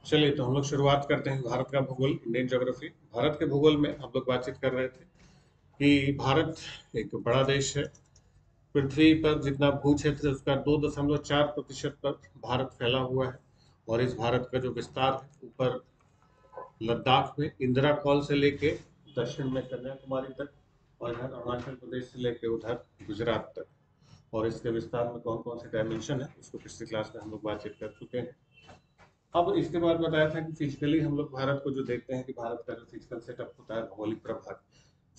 चलिए तो हम लोग शुरुआत करते हैं भारत का भूगोल, इंडियन ज्योग्राफी। भारत के भूगोल में हम लोग बातचीत कर रहे थे कि भारत एक बड़ा देश है। पृथ्वी पर जितना भू क्षेत्र है उसका 2.4% पर भारत फैला हुआ है। और इस भारत का जो विस्तार है ऊपर लद्दाख में इंदिरा कॉल से लेके दक्षिण में कन्याकुमारी तक, और इधर अरुणाचल प्रदेश से लेके उधर गुजरात तक। और इसके विस्तार में कौन कौन से डायमेंशन है उसको पिछली क्लास में हम लोग बातचीत कर चुके हैं। अब इसके बाद बताया था कि फिजिकली हम लोग भारत को जो देखते हैं कि भारत का जो फिजिकल सेटअप होता है, भौगोलिक प्रभाग।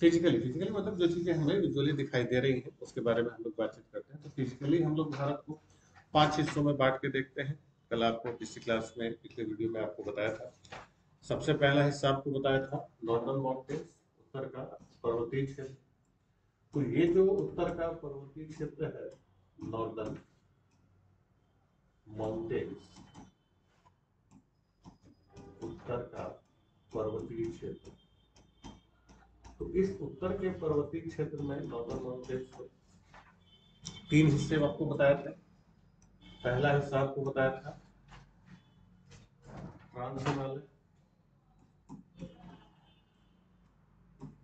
फिजिकली फिजिकली मतलब जो चीजें हमें विजुअली दिखाई दे रही हैं उसके बारे में हम लोग बातचीत करते हैं। तो फिजिकली हम लोग भारत को 5 हिस्सों में बांट के देखते हैं। कल आपको पिछली क्लास में पिछले वीडियो में आपको बताया था। सबसे पहला हिस्सा आपको बताया था नॉर्दर्न माउंटेन्स, उत्तर का पर्वतीय क्षेत्र। तो ये जो उत्तर का पर्वतीय क्षेत्र है, नॉर्दर्न माउंटेन्स, उत्तर का पर्वतीय क्षेत्र। तो इस उत्तर के पर्वतीय क्षेत्र में नॉर्दर्न माउंटेन्स में 3 हिस्से आपको बताए थे। पहला हिस्सा आपको बताया था ट्रांस हिमालय।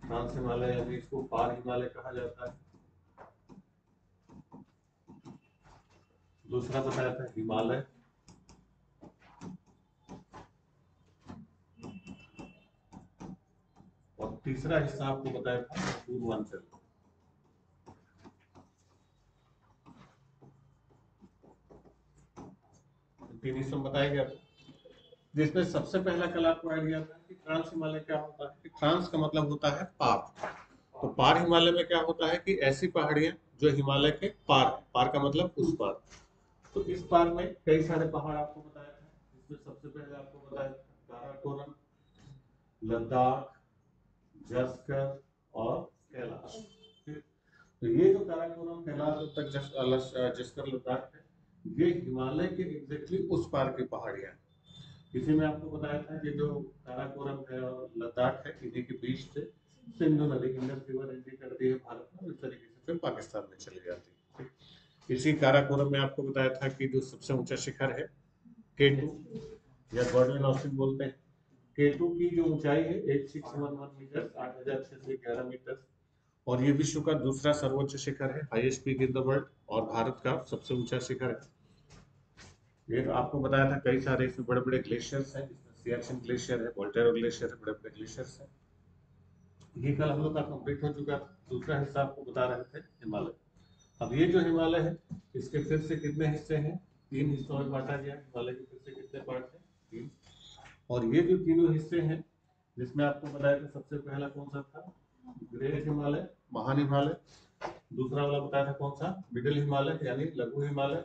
ट्रांस हिमालय यानी इसको पार हिमालय कहा जाता है। दूसरा बताया था हिमालय। और तीसरा हिस्सा आपको बताया था पूर्वांचल। 3 हिस्सों में बताया गया था, जिसमें सबसे पहला कल आपको आइडिया था कि ट्रांस हिमालय क्या होता है। कि ट्रांस का मतलब होता है पार। तो पार हिमालय में क्या होता है कि ऐसी पहाड़ियां जो हिमालय के पार है। पार का मतलब उस पार। तो इस पार में कई सारे पहाड़ आपको बताया था, जिसमें सबसे पहले आपको बताया था काराकोरम, लद्दाख, जस्कर और कैलाश। तो ये जो काराकोरम, कैलाश और तक जस्कर लद्दाख है, ये हिमालय के एग्जैक्टली उस पार की पहाड़ियां हैं। इसी में आपको बताया था कि जो काराकोरम है और लद्दाख है, इन्हीं के बीच से सिंधु नदी, इंडस रिवर एंट्री करती है भारत में, इस तरीके से फिर पाकिस्तान में चली जाती है। इसी काराकोरम में आपको बताया था कि जो सबसे ऊंचा शिखर है केटू, या गॉडविन ऑस्टिन बोलते हैं। केटू की जो ऊंचाई है 8611 मीटर, 8611 मीटर। और ये विश्व का दूसरा सर्वोच्च शिखर है, highest peak in the world, और भारत का सबसे ऊंचा शिखर है। ये तो आपको बताया था कई सारे इसमें बड़े बड़े ग्लेशियर्स हैं, जिसमें सियाचिन ग्लेशियर है, वोल्टेरो ग्लेशियर है, बड़े बड़े ग्लेशियर्स हैं। ये कल हम लोग का कंप्लीट हो चुका था। दूसरा हिस्सा आपको बता रहे थे हिमालय। अब ये जो हिमालय है, इसके फिर से कितने हिस्से हैं? 3 हिस्सों में बांटा गया। हिमालय के फिर से कितने पार्ट हैं? 3। और ये जो तीनों हिस्से हैं, जिसमें आपको बताया था सबसे पहला कौन सा था? ग्रेट हिमालय, महान हिमालय। दूसरा वाला बताया था कौन सा? मिडिल हिमालय यानी लघु हिमालय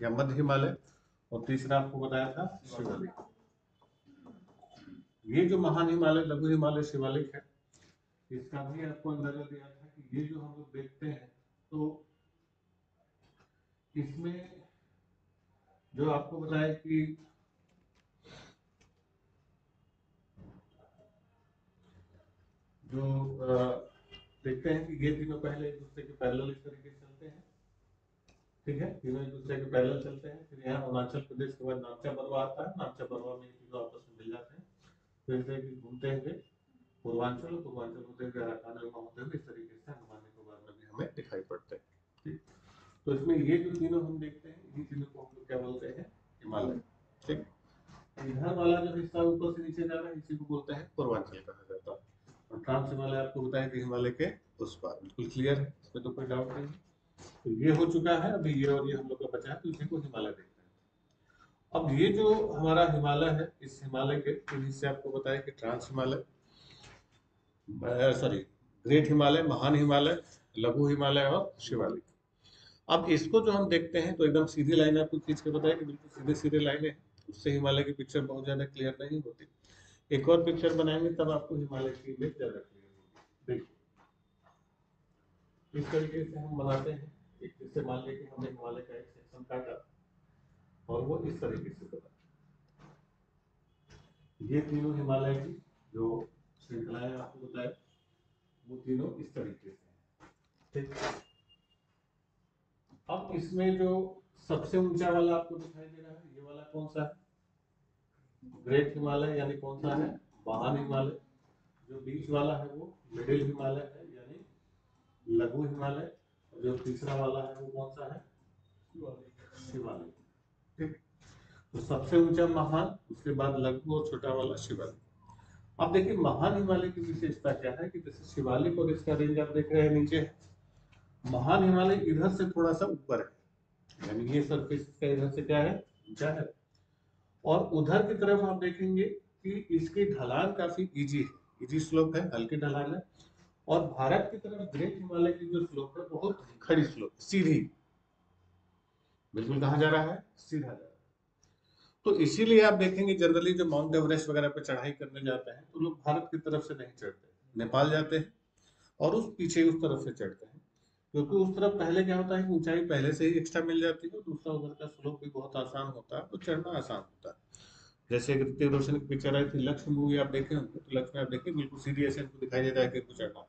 या मध्य हिमालय। और तीसरा आपको बताया था शिवालिक। ये जो महान हिमालय, लघु हिमालय, शिवालिक है, इसका भी आपको अंदाजा दिया था कि ये जो हम लोग देखते हैं, तो इसमें जो आपको बताया कि जो देखते हैं कि ये तीनों पहले एक दूसरे के पैरेलल इस तरीके से चलते हैं। ठीक है, तीनों एक दूसरे के पैरेलल चलते हैं। फिर यहाँ अरुणाचल प्रदेश के बाद नामचा बरवा आता है। नामचा बरवा में ये तीनों आपस में मिल जाते हैं। फिर से घूमते हुए पूर्वांचल, पूर्वांचल होते हुए अराकान होते हुए इस तरीके से अंडमान निकोबार में भी हमें दिखाई पड़ते हैं। ठीक, तो इसमें ये जो तीनों हम देखते हैं, इन्हीं तीनों को हम लोग क्या बोलते हैं? हिमालय। ठीक, इधर वाला जो हिस्सा ऊपर से नीचे जा रहा है, इसी को बोलते हैं पूर्वांचल कहा जाता है। और ट्रांस हिमालय आपको बताया कि हिमालय के उस पार। बिल्कुल क्लियर है, इसमें तो कोई डाउट नहीं। तो ये हो चुका है। अभी ये और ये हम लोग का बचा है, तो इसी को हिमालय देखते हैं। अब ये जो हमारा हिमालय है, इस हिमालय के 3 हिस्से आपको बताया कि trans Himalaya, sorry, great Himalaya, महान हिमालय, लघु हिमालय और शिवालिक। अब इसको जो हम देखते हैं तो एकदम सीधी लाइन आपको खींच के बताया कि बिल्कुल सीधे सीधे लाइनें हैं। उससे हिमालय की पिक्चर बहुत ज्यादा क्लियर नहीं होती। एक और पिक्चर बनाएंगे तब आपको हिमालय की इमेज ज्यादा क्लियर होगी। देखिए, इस तरीके से हम बनाते हैं। एक जैसे मान लें कि हमने हिमालय का एक सेक्शन काटा और वो इस तरीके से बना। ये तीनों हिमालय की जो श्रृंखलाएं आपको बताए, वो तीनों इस तरीके से। ठीक, अब इसमें जो सबसे ऊंचा वाला आपको दिखाई दे रहा है, ये वाला कौन सा है? ग्रेट हिमालय यानी कौन सा है, महान हिमालय। जो बीच वाला है वो मिडिल हिमालय है यानी लघु हिमालय। और जो तीसरा वाला है वो कौन सा है, शिवालिक। ठीक। तो सबसे ऊंचा महान, उसके बाद लघु और छोटा वाला शिवालिक। अब देखिए महान हिमालय की विशेषता क्या है कि जैसे शिवालिक और इसका रेंज आप देख रहे हैं नीचे है, महान हिमालय इधर से थोड़ा सा ऊपर है, यानी ये सरफेस इसका इधर से क्या है, ऊंचा है। और उधर की तरफ आप देखेंगे कि इसकी ढलान काफी इजी है, इजी स्लोप है, हल्की ढलान है। और भारत की तरफ ग्रेट हिमालय की जो स्लोप है बहुत खड़ी स्लोप, सीधी, बिल्कुल कहाँ जा रहा है, सीधा जा रहा है। तो इसीलिए आप देखेंगे जनरली जो माउंट एवरेस्ट वगैरह पे चढ़ाई करने जाते हैं तो लोग भारत की तरफ से नहीं चढ़ते, नेपाल जाते हैं और उस पीछे उस तरफ से चढ़ते हैं, क्योंकि उस तरफ पहले क्या होता है कि ऊंचाई पहले से ही एक्स्ट्रा मिल जाती है और दूसरा उधर का स्लोप भी बहुत आसान होता है, तो चढ़ना आसान होता है। जैसे कि ऋतिक रोशन की पिक्चर आई थी लक्ष्य मूवी, आप देखे होंगे, तो लक्ष्य में आप देखिए बिल्कुल सीधी ऐसे इनको दिखाई देता है कि इनको चढ़ना,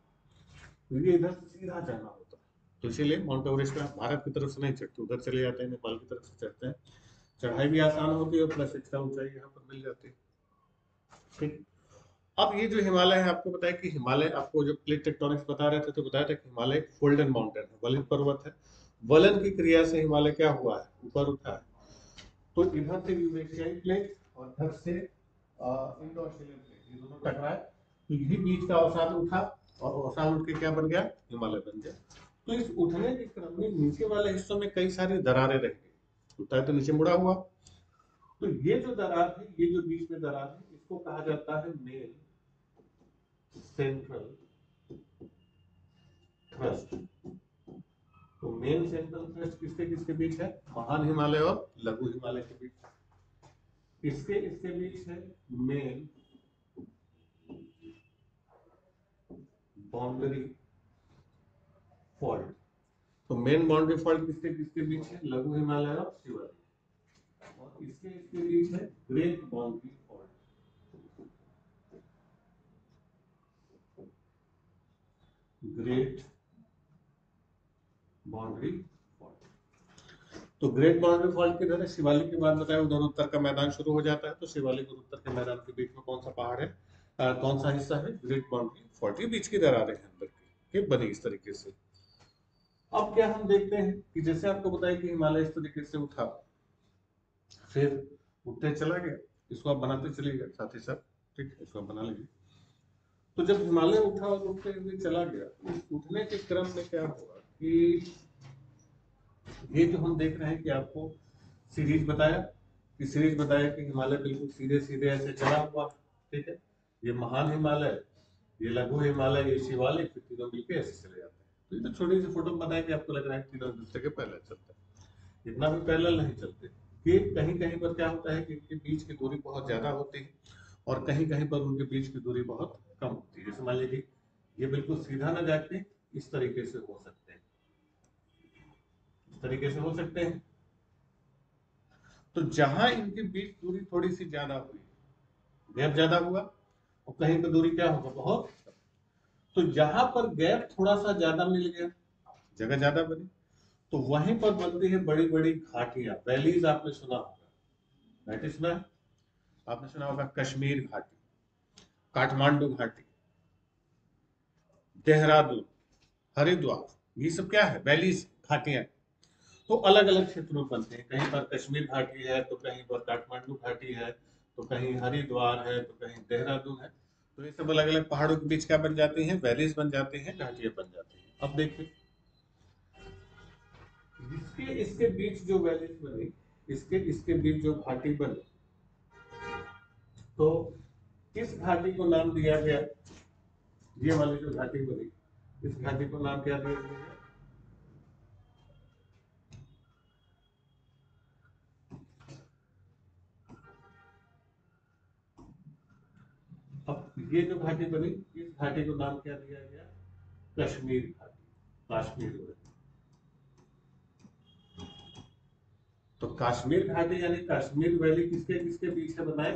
क्योंकि इधर से सीधा चढ़ना होता है। तो इसीलिए माउंट एवरेस्ट में भारत की तरफ से नहीं चढ़ते, उधर चले जाते हैं, नेपाल की तरफ से चढ़ते हैं। चढ़ाई भी आसान होती है और प्लस एक्स्ट्रा ऊंचाई यहाँ पर मिल जाती है। ठीक। अब ये जो हिमालय है, आपको बताया कि हिमालय, आपको जो प्लेट टेक्टोनिक्स बता रहे थे तो बताया था कि हिमालय फोल्डन माउंटेन है, वलित पर्वत है। वलन की क्रिया से हिमालय क्या हुआ है, ऊपर उठा है। तो इधर से यूरेशियाई प्लेट और इधर से इंडो ऑस्ट्रेलियन प्लेट, ये दोनों टकराए, तो यही बीच का अवसाद उठा और अवसाद उठ के क्या बन गया, हिमालय बन गया। तो इस उठने के क्रम में नीचे वाले हिस्सों में कई सारी दरारें रह गई, उठा है तो नीचे मुड़ा हुआ। तो ये जो दरार है, ये जो बीच में दरार है, इसको कहा जाता है मेन सेंट्रल थ्रस्ट। तो मेन सेंट्रल थ्रस्ट किसके किसके बीच है, महान हिमालय और लघु हिमालय के बीच। इसके इसके बीच है मेन बाउंड्री फॉल्ट। तो मेन बाउंड्री फॉल्ट किसके किसके बीच है, लघु हिमालय और शिवालिक। और इसके इसके बीच है great boundary fault, great boundary fault. तो ग्रेट बाउंड्री फॉल्ट किधर है, शिवालिक के बाद बताया उधर उत्तर का मैदान शुरू हो जाता है। तो शिवालिक और उत्तर के मैदान के बीच में कौन सा पहाड़ है, कौन सा हिस्सा है, ग्रेट बाउंड्री फॉल्ट। ये बीच की दरारें हैं अंदर की, ये बनी इस तरीके से। अब क्या हम देखते हैं कि जैसे आपको बताया कि हिमालय इस तरीके से उठा, फिर उठते चला गया, इसको आप बनाते चलिएगा साथ ही साथ, ठीक है, इसको आप बना लीजिए। तो जब हिमालय उठा और उठते हुए चला गया, तो इस उठने के क्रम में क्या हुआ कि ये जो हम देख रहे हैं कि आपको सीरीज बताया, कि सीरीज बताया कि हिमालय बिल्कुल सीधे सीधे ऐसे चला हुआ, ठीक है, ये महान हिमालय, ये लघु हिमालय, ये शिवालिक, फिर तीनों मिलकर ऐसे चले जाते हैं। तो ये तो छोटी सी फोटो बनाया कि आपको लग रहा है तीनों एक दूसरे के पैरेलल चलते हैं, इतना भी पैरेलल नहीं चलते। कि कहीं कहीं पर क्या होता है कि इनके बीच की दूरी बहुत ज्यादा होती है और कहीं कहीं पर उनके बीच की दूरी बहुत कम होती है। जैसे मान लीजिए ये बिल्कुल सीधा ना जाके इस तरीके से हो सकते हैं, इस तरीके से हो सकते हैं। तो जहां इनके बीच दूरी थोड़ी सी ज्यादा हुई, गैप ज्यादा हुआ, और कहीं पर दूरी क्या होगा, बहुत, तो जहां पर गैप थोड़ा सा ज्यादा मिल गया, जगह ज्यादा बनी, तो वहीं पर बनती है बड़ी बड़ी घाटियां, वैलीज। आपने सुना होगा, वैली सुना है, आपने सुना होगा कश्मीर घाटी, काठमांडू घाटी, देहरादून, हरिद्वार, ये सब क्या है, वैलीज, घाटियां। तो अलग अलग क्षेत्रों में बनते हैं, कहीं पर कश्मीर घाटी है, तो कहीं पर काठमांडू घाटी है, तो कहीं हरिद्वार है, तो कहीं देहरादून है। तो ये सब अलग अलग पहाड़ों के बीच क्या बन जाती हैं, वैलीज बन जाती हैं, घाटियां बन जाती हैं। अब देखिए इसके इसके बीच जो वैलीज बनी, इसके इसके बीच जो घाटी बनी, तो इस घाटी को नाम दिया गया, ये वाली जो घाटी बनी, इस घाटी को नाम क्या दिया गया, अब ये जो घाटी बनी, इस घाटी को नाम क्या दिया गया, कश्मीर घाटी, कश्मीर वैली। तो कश्मीर घाटी यानी कश्मीर वैली किसके किसके बीच है बताए,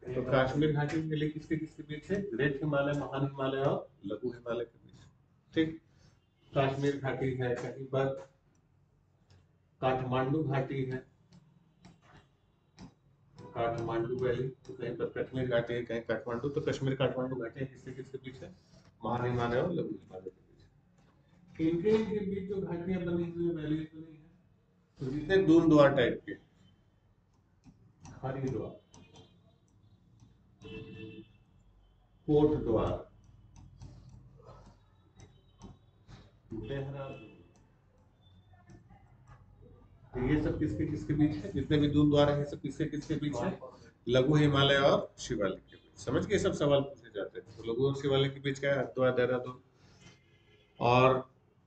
तो कश्मीर घाटी वैली किसके किसके बीच है, ग्रेट हिमालय, महान हिमालय और लघु हिमालय के बीच। ठीक। कश्मीर घाटी है, कहीं पर काठमांडू घाटी है, काठमांडू वैली, तो कहीं पर कश्मीर घाटी है, कहीं काठमांडू, तो कश्मीर काठमांडू घाटी किसके किसके बीच है? महान हिमालय और लघु हिमालय के बीच। इनके बीच जो घाटियां बनी हुई है, वैली बनी है, तो जिसे दून द्वार टाइप के, हरिद्वार, कोट द्वार, देहरादून, तो ये सब किसके किसके बीच है? जितने भी दून द्वार है ये सब किसके किसके बीच है? लघु हिमालय और शिवालिक के बीच। समझ के सब सवाल पूछे जाते हैं। तो लघु और शिवालिक के बीच क्या है? हरिद्वार, देहरादून। और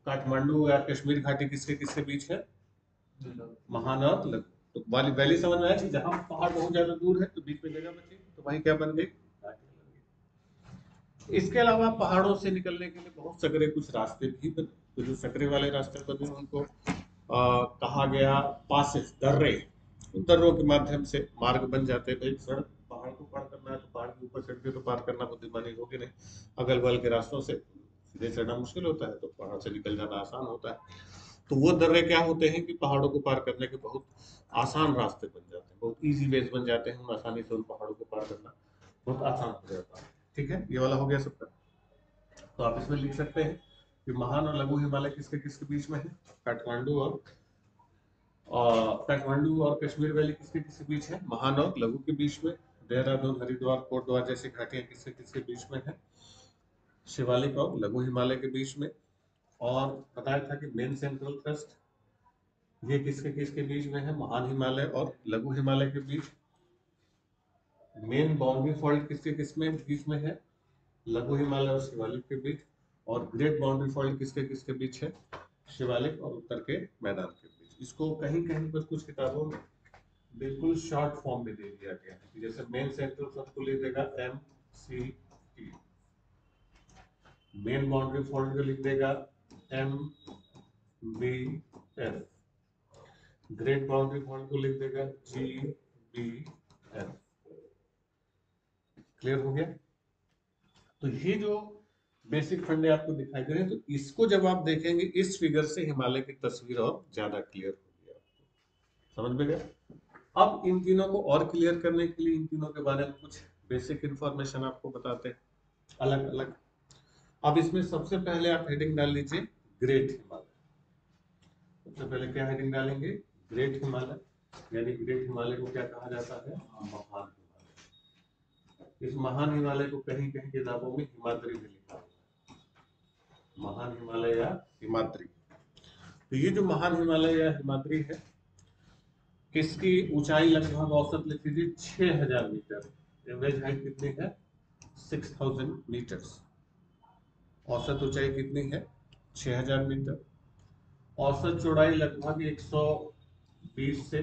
काठमांडू या कश्मीर घाटी किसके किसके बीच है? महान और लघु। तो वाली वैली समझ में आया कि जहां पहाड़ बहुत ज्यादा दूर है तो बीच में जगह बची, तो वहीं क्या बन गई? इसके अलावा पहाड़ों से निकलने के लिए बहुत सकरे कुछ रास्ते भी बने। तो जो सकरे वाले रास्ते बने उनको कहा गया पासेस, दर्रे। उन दर्रों के माध्यम से मार्ग बन जाते हैं। भाई सड़क पहाड़ को पार करना है तो पहाड़ के ऊपर चढ़ के तो पार करना बुद्धिमानी होगी नहीं, अगल बगल के रास्तों से सीधे चढ़ना मुश्किल होता है, तो पहाड़ से निकल जाना आसान होता है। तो वो दर्रे क्या होते हैं कि पहाड़ों को पार करने के बहुत आसान रास्ते बन जाते हैं, बहुत इजी वेज बन जाते हैं, उन आसानी से उन पहाड़ों को पार करना बहुत आसान हो जाता है। ठीक है, ये वाला हो गया सबका। तो आप इसमें लिख सकते हैं कि महान और लघु हिमालय किसके किसके बीच में है? काठमांडू और काठमांडू और कश्मीर वैली किसके किसके बीच है? महान और लघु के बीच में। देहरादून, हरिद्वार, कोटद्वार जैसी घाटियां किसके किसके बीच में है? शिवालिक और लघु हिमालय के बीच में। और बताया था कि मेन सेंट्रल थ्रस्ट ये किसके किसके बीच में है? महान हिमालय और लघु हिमालय के बीच। मेन बाउंड्री फॉल्ट किसके किसमें बीच में है? लघु हिमालय और शिवालिक के बीच। और ग्रेट बाउंड्री फॉल्ट किसके किसके बीच है? शिवालिक और उत्तर के मैदान के बीच। इसको कहीं कहीं पर कुछ किताबों में बिल्कुल शॉर्ट फॉर्म में दे दिया गया है, जैसे मेन सेंट्रल थ्रस्ट को लिख देगा MCT, मेन बाउंड्री फॉल्ट को लिख देगा MBF, ग्रेट बाउंड्री फॉल्ट को लिख देगा GBF। क्लियर हो गया? तो ये जो बेसिक फंडे आपको दिखाई दे रहे हैं, तो इसको जब आप देखेंगे इस फिगर से हिमालय की तस्वीर और ज्यादा क्लियर होगी आपको। समझ में गया? अब इन तीनों को और क्लियर करने के लिए इन तीनों के बारे में कुछ बेसिक इंफॉर्मेशन आपको बताते हैं अलग अलग। अब इसमें सबसे पहले आप हेडिंग डाल लीजिए ग्रेट हिमालय। सबसे पहले क्या हेडिंग डालेंगे? ग्रेट हिमालय, यानी ग्रेट हिमालय को क्या कहा जाता है? महान हिमालय। इस महान हिमालय को कहीं कहीं किताबों में हिमाद्री भी लिखा हुआ है, महान हिमालय या हिमाद्री। तो ये जो महान हिमालय या हिमाद्री है, इसकी ऊंचाई लगभग औसत लिख लीजिए 6000 मीटर। एवरेज हाइट कितनी है? 6000 मीटर्स। औसत ऊंचाई कितनी है? 6000 मीटर। औसत चौड़ाई लगभग 120 से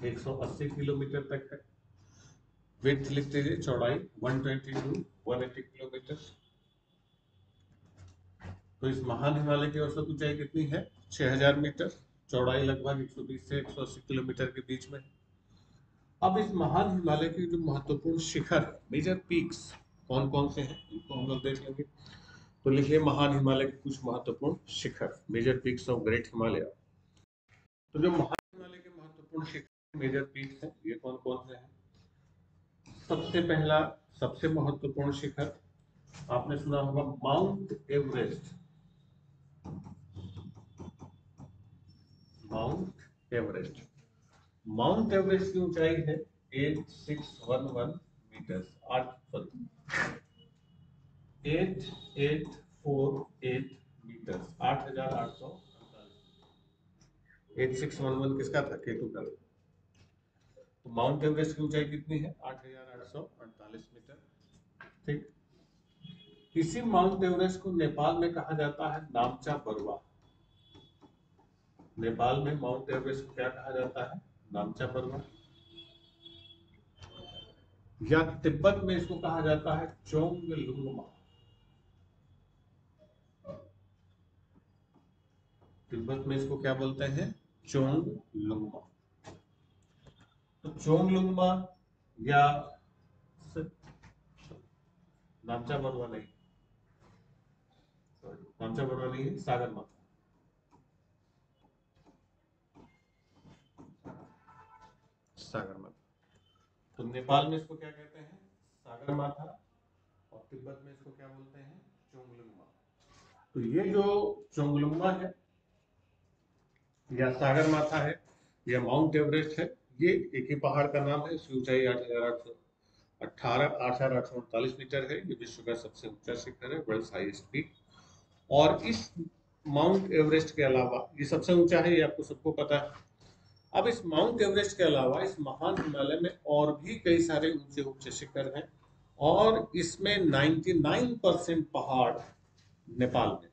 180 किलोमीटर तक है। विड्थ लिख लीजिए, चौड़ाई 120 टू 180 किलोमीटर। तो इस महान हिमालय की औसत ऊंचाई कितनी है? 6000 मीटर, चौड़ाई लगभग 120 से 180 किलोमीटर के बीच में। अब इस महान हिमालय के जो महत्वपूर्ण शिखर, मेजर पीक्स, कौन कौन से हैं इनको हम लोग देख लेंगे। तो लिखिए महान हिमालय के कुछ महत्वपूर्ण शिखर, major peaks of great Himalaya. तो जो महान हिमालय के महत्वपूर्ण शिखर, मेजर पीक्स हैं, ये कौन कौन से हैं? सबसे पहला, सबसे महत्वपूर्ण शिखर आपने सुना होगा mount Everest. Mount Everest, mount Everest की ऊंचाई है 8611 मीटर, 8848 मीटर, 8848। 8611 किसका था? केटू का। तो माउंट एवरेस्ट की ऊंचाई कितनी है? 8848 मीटर। ठीक। इसी माउंट एवरेस्ट को नेपाल में कहा जाता है नामचा बरुआ। नेपाल में माउंट एवरेस्ट को क्या कहा जाता है? नामचा बरुआ। या तिब्बत में इसको कहा जाता है चोंगलुंगमा। तिब्बत में इसको क्या बोलते हैं? चोंगलुंगमा। तो चोंगलुंगमा या नामचा बरुआ नहीं, नामचा बरुआ नहीं है, सागर माथा। सागर माथा नेपाल में इसको क्या कहते हैं? सागरमाथा। और तिब्बत में इसको क्या बोलते हैं? चोंगलुंगमा। तो ये जो चोंगलुंगमा है या सागरमाथा है या माउंट एवरेस्ट है, ये एक ही पहाड़ का नाम है। इसकी ऊंचाई 8,848 मीटर है। ये विश्व का सबसे ऊंचा शिखर है, वर्ल्ड हाईएस्ट पीक। और इस माउंट एवरेस्ट के अलावा, ये सबसे ऊंचा है, ये आपको सबको पता है। अब इस माउंट एवरेस्ट के अलावा इस महान हिमालय में और भी कई सारे ऊंचे ऊंचे शिखर हैं, और इसमें 99% पहाड़ नेपाल में,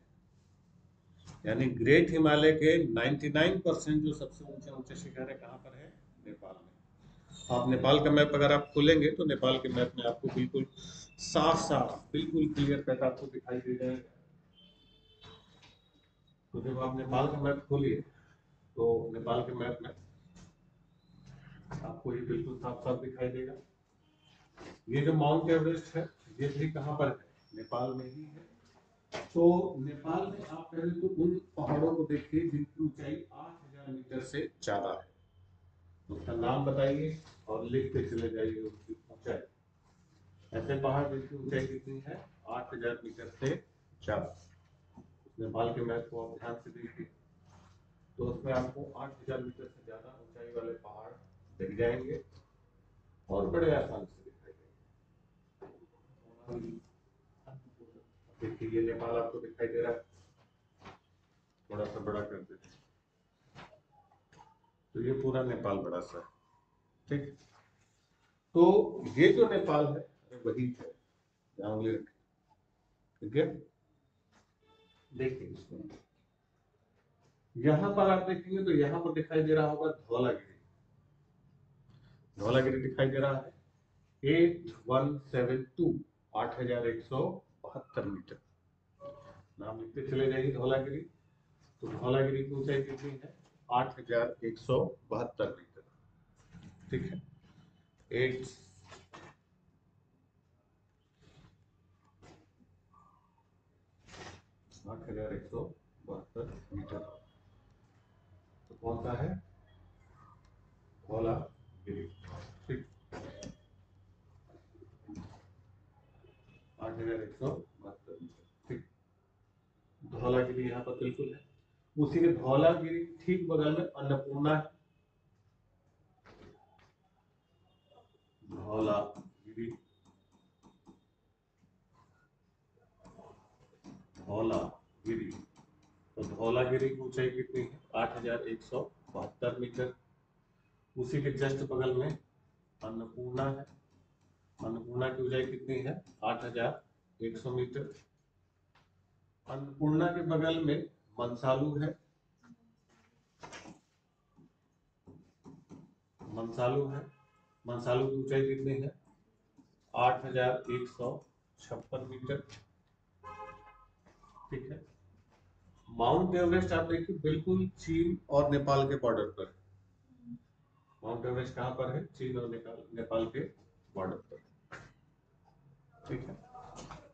यानी ग्रेट हिमालय के 99% जो सबसे ऊंचे ऊंचे शिखर है कहाँ पर है? नेपाल में। आप नेपाल का मैप अगर आप खोलेंगे तो नेपाल के मैप में आपको बिल्कुल साफ साफ, बिल्कुल क्लियर कट आपको दिखाई दे जाएगा। तो जब आप नेपाल का मैप खोलिए तो नेपाल के मैप में आपको ये बिल्कुल साफ साफ दिखाई देगा। ये जो माउंट एवरेस्ट है ये भी कहाँ पर है? नेपाल में ही है। तो नेपाल में आप पहले तो उन पहाड़ों को देखिए जिनकी ऊंचाई 8,000 मीटर से ज्यादा है। उसका नाम बताइए और लिखते चले जाइए उसकी ऊंचाई। ऐसे पहाड़ जिनकी ऊंचाई कितनी है? 8,000 मीटर से ज्यादा। नेपाल के मैप को आप ध्यान से देखिए तो उसमें आपको 8,000 मीटर से ज्यादा ऊंचाई वाले पहाड़ दिख जाएंगे और बड़े आसानी से दिखाई देंगे। देखिए ये नेपाल आपको दिखाई दे रहा है, थोड़ा सा बड़ा कर देते हैं तो ये पूरा नेपाल बड़ा सा है। ठीक, तो ये जो नेपाल है वही है, ध्यान रखिए। ठीक है, देखिए इसको यहाँ पर आप देखेंगे तो यहाँ पर दिखाई दे रहा होगा धौलागिरी। धौलागिरी दिखाई दे रहा है 8172, 8,172 मीटर। नाम लिखते चले जाइए धौलागिरी। तो धौलागिरी की ऊंचाई कितनी है? 8,172 मीटर। ठीक है, 8,172 मीटर। तो कौन सा है? धौलागिरी। ठीक, 8,172 मीटर। ठीक, धौलागिरी यहाँ पर बिल्कुल है। उसी के धौलागिरी ठीक बगल में अन्नपूर्णा है। धौलागिरी, धौलागिरी। तो धौलागिरी की ऊंचाई कितनी है? 8,172 मीटर। उसी के जस्ट बगल में अन्नपूर्णा है। अन्नपूर्णा की ऊंचाई कितनी है? 8,100 मीटर। अन्नपूर्णा के बगल में मंसालू है। मंसालू है, मंसालू की ऊंचाई कितनी है? 8,156 मीटर। ठीक है, माउंट एवरेस्ट आप देखिए बिल्कुल चीन और नेपाल के बॉर्डर पर। माउंट एवरेस्ट कहाँ पर है? चीन और नेपाल के बॉर्डर पर। ठीक है,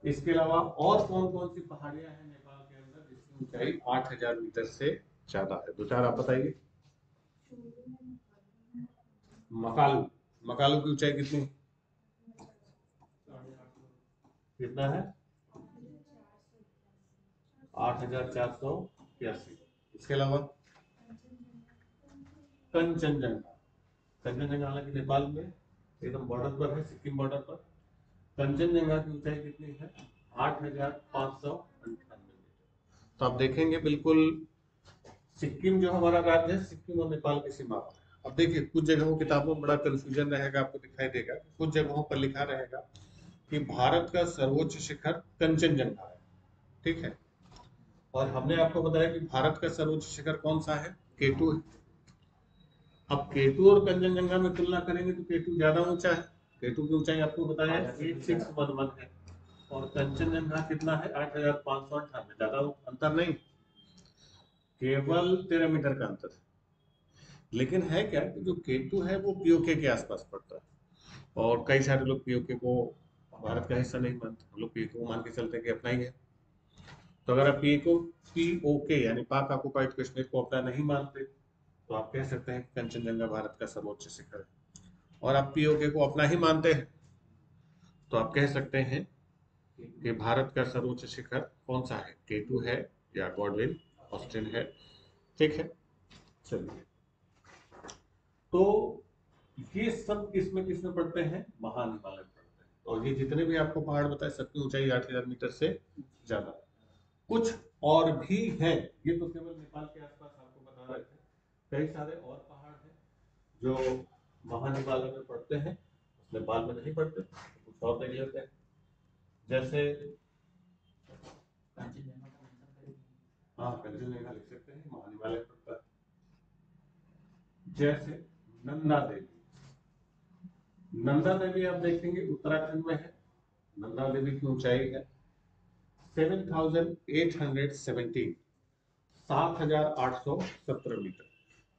इसके अलावा और कौन कौन सी पहाड़ियां हैं नेपाल के अंदर जिसकी ऊंचाई 8,000 मीटर से ज्यादा है? दो चार आप बताइए। मकालू, मकालू की ऊंचाई कितनी? कितना है? 8,481। इसके अलावा कंचनजंगा। कंचनजंगा हालांकि नेपाल में एकदम बॉर्डर पर है, सिक्किम बॉर्डर पर। कंचनजंगा की ऊंचाई कितनी है? 8,598 मीटर। तो आप देखेंगे बिल्कुल सिक्किम जो हमारा राज्य है, सिक्किम और नेपाल की सीमा पर। अब देखिए कुछ जगहों किताबों में बड़ा कंफ्यूजन रहेगा, आपको दिखाई देगा कुछ जगहों पर लिखा रहेगा कि भारत का सर्वोच्च शिखर कंचनजंगा है। ठीक है, और हमने आपको बताया कि भारत का सर्वोच्च शिखर कौन सा है? केटू है। अब केटू और कंचनजंगा में तुलना करेंगे तो केटू ज्यादा ऊंचा है। केटू की ऊंचाई आपको बताया 8611 है और कंचनजंगा कितना है? 8,598। ज्यादा अंतर नहीं, केवल 13 मीटर का अंतर है। लेकिन है क्या कि जो केटू है वो पीओके के आसपास पड़ता है और कई सारे लोग पीओके को भारत का हिस्सा नहीं मानते। हम लोग पीओके को मान के चलते हैं कि अपना ही है। तो अगर आप पीओके यानी पाक ऑक्युपाइड कश्मीर को अपना नहीं मानते तो आप कह सकते हैं कि कंचनजंगा भारत का सर्वोच्च शिखर है। और आप पीओके को अपना ही मानते हैं, तो आप कह सकते हैं कि भारत का सर्वोच्च शिखर कौन सा है, केटू है या गॉडविन ऑस्टिन है। ठीक है, चलिए, तो ये सब किसमें किसमें पढ़ते हैं, महान हिमालय में पढ़ते हैं। और ये जितने भी आपको पहाड़ बताए सबकी ऊंचाई 8,000 मीटर से ज्यादा। कुछ और भी हैं, ये तो केवल नेपाल के आसपास आपको बता रहे थे, कई सारे और पहाड़ हैं जो महान हिमालय में पढ़ते हैं, नेपाल में नहीं पढ़ते, कुछ और देख लेते हैं। जैसे हाँ, कंचनजंगा लिख सकते हैं, महान हिमालय में पढ़ता है। जैसे नंदा देवी, नंदा देवी आप देखेंगे उत्तराखंड में है। नंदा देवी की ऊंचाई है 7,817, 7,817 मीटर।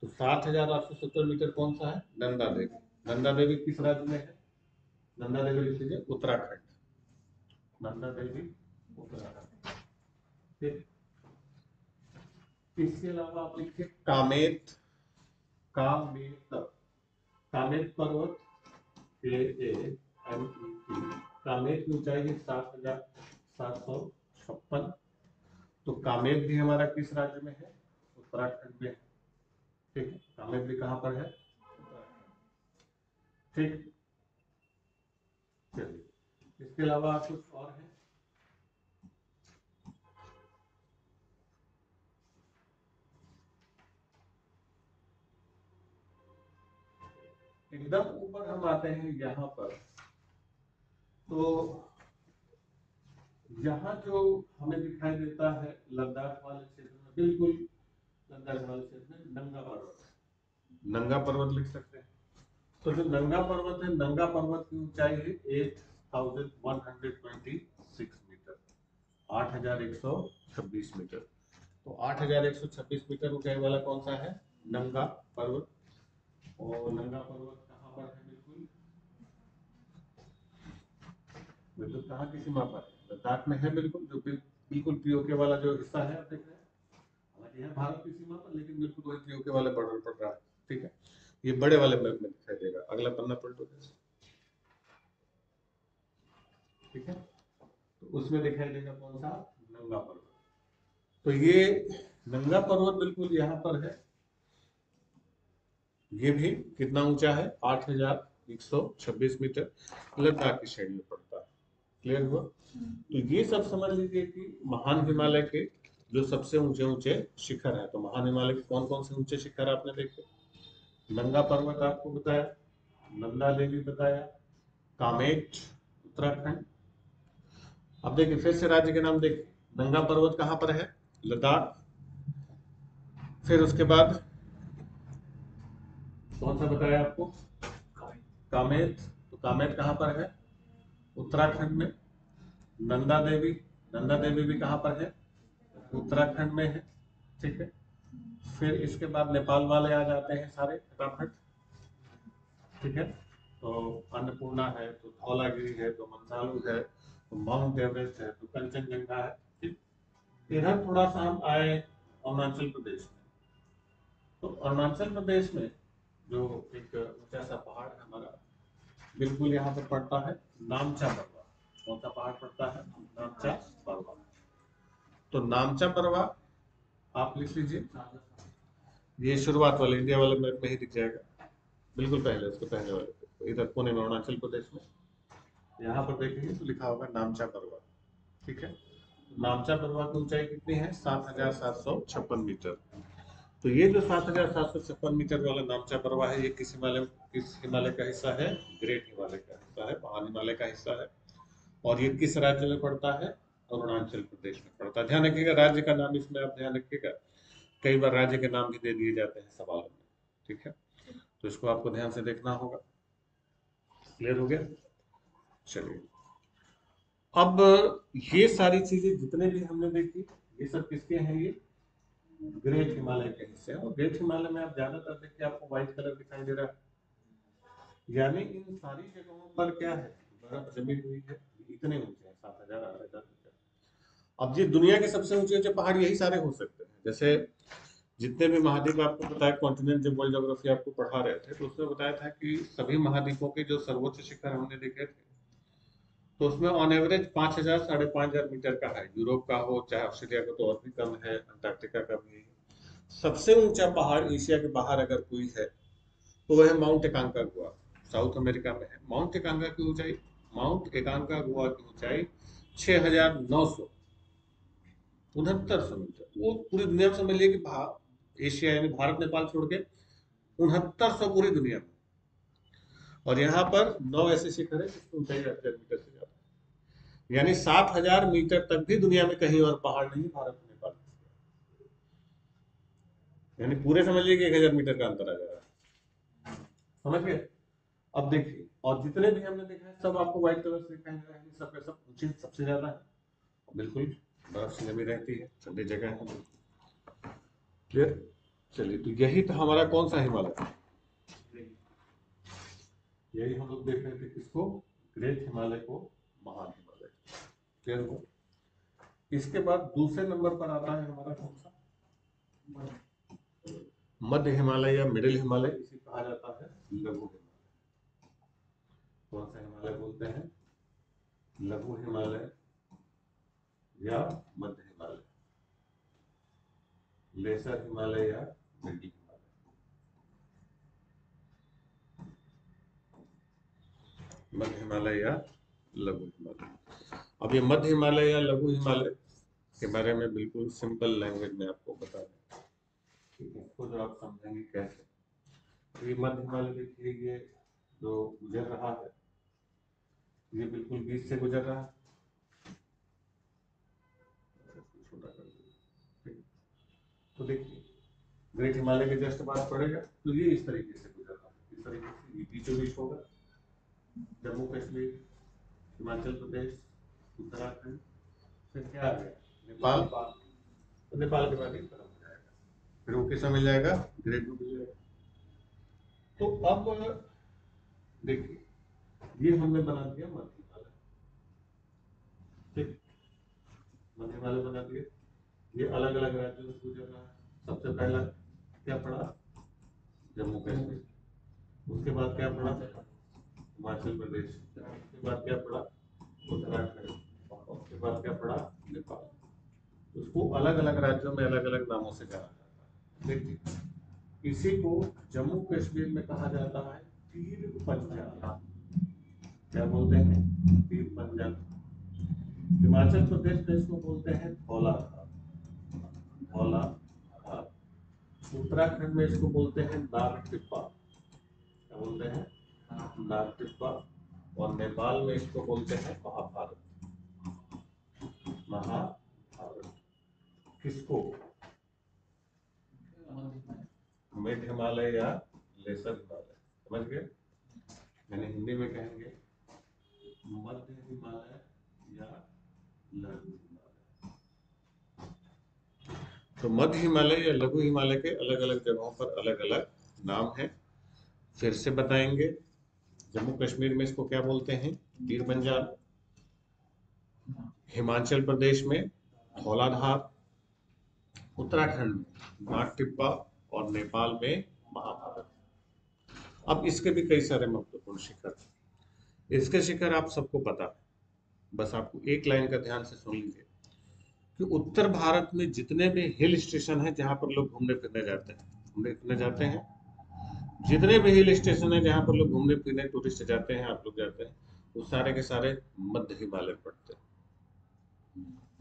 तो 7,817 मीटर कौन सा है, नंदा देवी। नंदा देवी किस राज्य में है, नंदा देवी लिख लीजिए उत्तराखंड, नंदा देवी उत्तराखंड। ठीक, इसके अलावा आप लिखिए कामेत, कामेत, कामेत पर्वत, कामेत की ऊंचाई है 7,756। तो कामेत भी हमारा किस राज्य में है, उत्तराखंड में है। ठीक है, कामेत भी कहां पर है, उत्तराखंड। ठीक, चलिए, इसके अलावा कुछ और है। एकदम ऊपर हम आते हैं यहाँ पर, तो यहाँ जो हमें दिखाई देता है लद्दाख वाले क्षेत्र में, बिल्कुल लद्दाख वाले क्षेत्र में नंगा पर्वत, नंगा पर्वत लिख सकते हैं। तो जो नंगा पर्वत है, नंगा पर्वत की ऊंचाई है 8,126 मीटर, 8,126 मीटर। तो 8,126 मीटर ऊंचाई वाला कौन सा है, नंगा पर्वत। और नंगा पर्वत कहाँ पर है, बिल्कुल बिल्कुल कहाँ की सीमा पर है, लद्दाख में है बिल्कुल, जो बिल्कुल पीओके वाला जो हिस्सा है आप देख रहे हैं, हालांकि है भारत की सीमा पर, लेकिन बिल्कुल वही पीओके वाले बॉर्डर पर रहा है। ठीक है, ये बड़े वाले मैप में दिखाई देगा, अगला पन्ना पलटो। ठीक है, तो उसमें दिखाई देगा कौन सा, नंगा पर्वत। तो ये नंगा पर्वत बिल्कुल यहाँ पर है, ये भी कितना ऊंचा है, 8,126 मीटर, लद्दाख की श्रेणी में पड़ता है। क्लियर हुआ। तो ये सब समझ लीजिए कि महान हिमालय के जो सबसे ऊंचे ऊंचे शिखर है। तो महान हिमालय के कौन कौन से ऊंचे शिखर आपने देखे, नंगा पर्वत आपको बताया, नंदा देवी बताया, कामेट उत्तराखंड। अब देखिए फिर से राज्य के नाम देखिए, नंगा पर्वत कहाँ पर है, लद्दाख। फिर उसके बाद कौन सा बताया आपको, कामेत। तो कामेत कहाँ पर है, उत्तराखंड में। नंदा देवी, नंदा देवी भी कहाँ पर है, उत्तराखंड में है। ठीक है, फिर इसके बाद नेपाल वाले आ जाते हैं सारे फटाफट। ठीक है, तो अन्नपूर्णा है, तो धौलागिरी है, तो मंसालू है, तो माउंट एवरेस्ट है, तो कंचनजंगा है। ठीक, इधर थोड़ा सा हम आए अरुणाचल प्रदेश में। तो अरुणाचल प्रदेश में जो एक ऊंचा सा पहाड़ है हमारा, बिल्कुल यहाँ पर पड़ता है नामचा पर्वत। कौन सा पहाड़ पड़ता है, नामचा पर्वत। तो नामचा पर्वत आप लिख लीजिए, ये शुरुआत वाले इंडिया वाले मैप में ही दिख जाएगा, बिल्कुल पहले, उसके पहले वाले पे, तो इधर पुणे में अरुणाचल प्रदेश में यहाँ पर देखेंगे तो लिखा होगा नामचा पर्वत। ठीक है, नामचा पर्वत की ऊंचाई कितनी है, 7,756 मीटर। तो ये जो 7,756 मीटर वाला नामचा पर्वत है, ये किस हिमालय का हिस्सा है, ग्रेट हिमालय का हिस्सा है, महान हिमालय का हिस्सा है। और ये किस राज्य में पड़ता है, अरुणाचल प्रदेश में पड़ता है। ध्यान रखिएगा राज्य का नाम, इसमें आप ध्यान रखिएगा, कई बार राज्य के नाम भी दे दिए जाते हैं सवालों में। ठीक है, तो इसको आपको ध्यान से देखना होगा। क्लियर हो गया, चलिए। अब ये सारी चीजें जितने भी हमने देखी, ये सब किसके हैं, ये ग्रेट हिमालय के हिस्से हैं। और ग्रेट हिमालय में आप ज्यादातर देखिए आपको व्हाइट कलर दिखाई दे रहा है, यानी इन सारी जगहों पर क्या है, बर्फ जमी हुई है। इतने ऊंचे हैं, 7,000 8,000 मीटर। अब ये दुनिया के सबसे ऊंचे ऊंचे पहाड़ यही सारे हो सकते हैं। जैसे जितने भी महाद्वीप आपको पता है, कॉन्टिनेंट जब वर्ल्ड ज्योग्राफी आपको पढ़ा रहे थे तो उसमें बताया था कि सभी महाद्वीपों के जो सर्वोच्च शिखर हमने देखे थे, तो उसमें ऑन एवरेज 5,000 5,500 मीटर का है। यूरोप का हो चाहे ऑस्ट्रेलिया का तो और भी कम है, अंटार्कटिका का भी है। सबसे ऊंचा पहाड़ एशिया के बाहर अगर कोई है तो वह है माउंट एकांकागुआ, साउथ अमेरिका में है। माउंट एकांकागुआ की ऊंचाई 6,969 मीटर। वो पूरी दुनिया में समझ लीजिए कि एशिया यानी भारत नेपाल छोड़ के 6,900 पूरी दुनिया में। और यहाँ पर 9 ऐसे शिखर है जिसकी ऊंचाई 8,000 मीटर से ज्यादा है। यानी 7,000 मीटर तक भी दुनिया में कहीं और पहाड़ नहीं भारत में नेपाल, यानी पूरे समझ लीजिए कि 1,000 मीटर का अंतर आ जा रहा है। समझ गए? अब देखिए, और जितने भी हमने देखा है सब आपको व्हाइट कलर से दिखाई दे रहा है, सबका सब ऊंची सबसे ज्यादा है। बिल्कुल बर्फ से जमी रहती है, ठंडी जगह है। क्लियर? चलिए, तो यही तो हमारा कौन सा हिमालय है, यही हम लोग देख रहे थे। किसको? ग्रेट हिमालय को महान हिमालय। क्लियर हो? इसके बाद दूसरे नंबर पर आता है हमारा कौन सा? मध्य हिमालय या मिडिल हिमालय, इसे कहा जाता है लघु हिमालय। कौन सा हिमालय बोलते हैं? लघु हिमालय या मध्य हिमालय, लेसर हिमालय या मिडिल हिमालय। मध्य हिमालय या लघु हिमालय। अब ये मध्य हिमालय या लघु हिमालय के बारे में बिल्कुल सिंपल लैंग्वेज में आपको बता दें, इसको जो आप समझेंगे कैसे। तो ये मध्य हिमालय देखिए, ये जो गुजर रहा है, ये बिल्कुल बीच से गुजर रहा है। छोटा कर दीजिए। तो देखिए, ग्रेट हिमालय के जस्ट बाद पड़ेगा, तो ये इस तरीके से गुजर रहा है, इस तरीके से ये बीचों बीच होगा। जम्मू कश्मीर, हिमाचल प्रदेश, उत्तराखंड, फिर क्या आ गया? नेपाल। तो नेपाल के बाद ये खत्म हो जाएगा, फिर वो किसमें मिल जाएगा? ग्रेट में मिल जाएगा। तो अब देखिए, ये हमने बना दिया मध्य हिमालय, ठीक, मध्य हिमालय बना दिया। ये अलग अलग राज्यों से गुजर रहा है। सबसे पहला क्या पड़ा? जम्मू कश्मीर। उसके बाद क्या पड़ा? हिमाचल प्रदेश। उसके बाद क्या पड़ा? उत्तराखंड। उसके बाद क्या पड़ा? नेपाल। उसको अलग अलग राज्यों में अलग अलग नामों से जाना जाता है। देखिए, इसी को जम्मू कश्मीर में कहा जाता है पीर पंजाल। क्या बोलते हैं? पीर पंजाल। हिमाचल प्रदेश में इसको बोलते हैं धौलाधार। धौलाधार। उत्तराखंड में इसको बोलते हैं नाग टिब्बा। क्या बोलते हैं? नाग टिब्बा। और नेपाल में इसको बोलते हैं महाभारत। महाभारत। किसको? मिड हिमालय या लेसर हिमालय। समझ गए? यानी हिंदी में कहेंगे मध्य हिमालय या लघु हिमालय। तो मध्य हिमालय या लघु हिमालय के अलग अलग जगहों पर अलग अलग नाम है। फिर से बताएंगे। जम्मू कश्मीर में इसको क्या बोलते हैं? पीर पंजाल। हिमाचल प्रदेश में धौलाधार। उत्तराखंड में नाग टिब्बा। और नेपाल में महाभारत। अब इसके भी कई सारे महत्वपूर्ण शिखर हैं। इसके शिखर आप सबको पता है, बस आपको एक लाइन का ध्यान से सुन लीजिए कि उत्तर भारत में जितने भी हिल स्टेशन हैं जहां पर लोग घूमने फिरने जाते हैं, जितने भी हिल स्टेशन हैं जहां पर लोग घूमने फिरने टूरिस्ट जाते हैं, आप लोग जाते हैं, वो सारे के सारे मध्य हिमालय पड़ते हैं।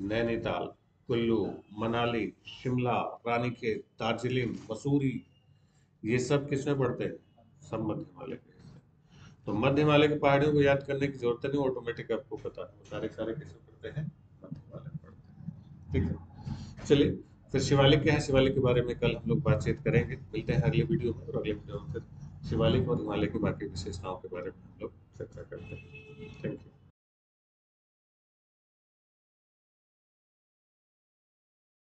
नैनीताल, कुल्लू, मनाली, शिमला, रानीखेत, दार्जिलिंग, मसूरी, ये सब किसमें पड़ते हैं? सब मध्य हिमालय के हिस्से। तो मध्य हिमालय की पहाड़ियों को याद करने की जरूरत नहीं, ऑटोमेटिक आपको पता है वो सारे सारे किसमें पड़ते हैं? मध्य हिमालय में पड़ते हैं। ठीक है, चलिए फिर शिवालिक क्या है, शिवालिक के बारे में कल हम लोग बातचीत करेंगे। मिलते हैं अगले वीडियो में, और अगले वीडियो में फिर शिवालिक और हिमालय की बाकी विशेषताओं के बारे में हम लोग चर्चा करते हैं। Thank you.